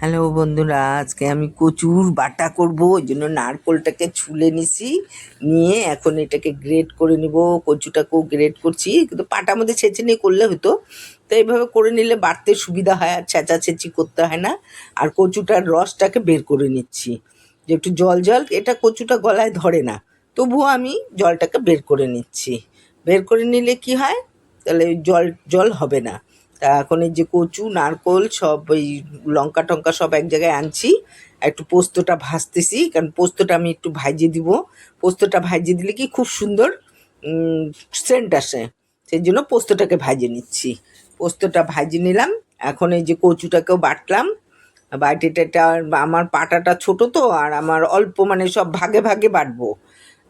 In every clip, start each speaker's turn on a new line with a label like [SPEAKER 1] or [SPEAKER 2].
[SPEAKER 1] Hello বন্ধুরা, আজকে আমি কচুর বাটা করব। ওই জন্য নারকোলটাকে ছুলে নিছি, নিয়ে এখন এটাকে গ্রেট করে নিব। কচুটাকেও গ্রেট করছি, কিন্তু পাটার মধ্যে ছেঁচে নিয়ে করলে হতো। তো এইভাবে করে নিলে বাটতে সুবিধা হয়, আর ছেঁচাছেঁচি করতে হয় না। আর কচুটার রসটাকে বের করে নিচ্ছি, যে একটু জল জল, এটা কচুটা গলায় ধরে না, তবুও আমি জলটাকে বের করে নিচ্ছি। বের করে নিলে কি হয়, তাহলে জল জল হবে না। তা এখন এই যে কচু, নারকোল সব, ওই লঙ্কা টঙ্কা সব এক জায়গায় আনছি। একটু পোস্তটা ভাজতেছি, কারণ পোস্তটা আমি একটু ভাজিয়ে দিব। পোস্তটা ভাজিয়ে দিলে কি খুব সুন্দর সেন্ট আসে, সেই জন্য পোস্তটাকে ভাজিয়ে নিচ্ছি। পোস্তটা ভাজিয়ে নিলাম। এখন এই যে কচুটাকেও বাটলাম। বাটিটা আমার পাটাটা ছোট তো, আর আমার অল্প, মানে সব ভাগে ভাগে বাটবো,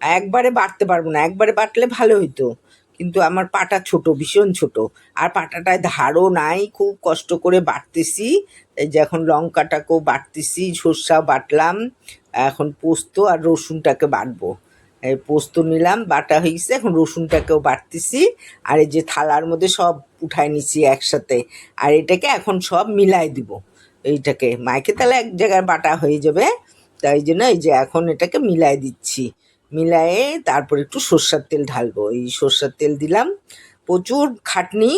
[SPEAKER 1] একবারে বাটতে পারবো না। একবারে বাটলে ভালো হইতো, কিন্তু আমার পাটা ছোট, ভীষণ ছোট। আর পাটাটায় ধারও নাই, খুব কষ্ট করে বাটতেছি। এই যে এখন লঙ্কাটাকেও বাটতেছি, সর্ষা বাটলাম। এখন পোস্ত আর রসুনটাকে বাটবো। এই পোস্ত নিলাম, বাটা হয়ে গেছে, এখন রসুনটাকেও বাটতেছি। আর এই যে থালার মধ্যে সব উঠায় নিচ্ছি একসাথে। আর এটাকে এখন সব মিলাই দিব। এইটাকে মাইকে তাহলে এক জায়গায় বাটা হয়ে যাবে। তাই জন্য এই যে এখন এটাকে মিলাই দিচ্ছি। মিলায়ে তারপর একটু সর্ষের তেল ঢালবো। এই সর্ষের তেল দিলাম। প্রচুর খাটনি।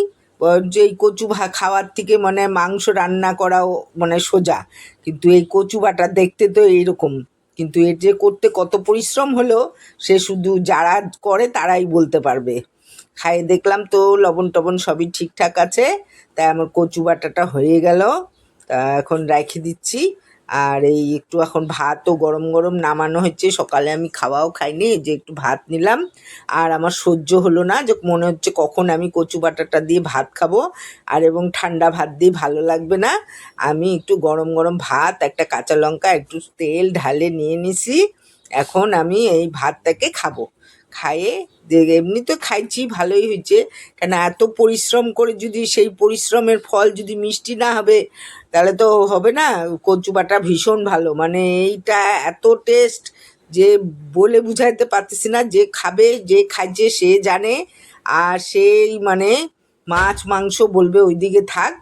[SPEAKER 1] যে এই কচু খাওয়ার থেকে মানে মাংস রান্না করাও মানে সোজা, কিন্তু এই কচু বাটা দেখতে তো এইরকম, কিন্তু এর যে করতে কত পরিশ্রম হলো, সে শুধু যারা করে তারাই বলতে পারবে। খাইয়ে দেখলাম তো লবণ টবণ সবই ঠিকঠাক আছে। তাই আমার কচু বাটাটা হয়ে গেল। তা এখন রেখে দিচ্ছি। আর এই একটু এখন ভাতও গরম গরম নামানো হচ্ছে, সকালে আমি খাওয়াও খাইনি, এই যে একটু ভাত নিলাম। আর আমার সহ্য হলো না, যে মনে হচ্ছে কখন আমি কচু বাটাটা দিয়ে ভাত খাবো। আর এবং ঠান্ডা ভাত দিয়ে ভালো লাগবে না। আমি একটু গরম গরম ভাত, একটা কাঁচা লঙ্কা, একটু তেল ঢালে নিয়ে নিছি। এখন আমি এই ভাতটাকে খাবো। খাইয়ে এমনি তো খাইছি, ভালোই হয়েছে। কেন এত পরিশ্রম করে যদি সেই পরিশ্রমের ফল যদি মিষ্টি না হবে, তাহলে তো হবে না। কচু বাটা ভীষণ ভালো, মানে এইটা এত টেস্ট যে বলে বুঝাইতে পারতেছি না। যে খাবে, যে খাইছে সে জানে। আর সেই মানে মাছ মাংস বলবে ওইদিকে থাক,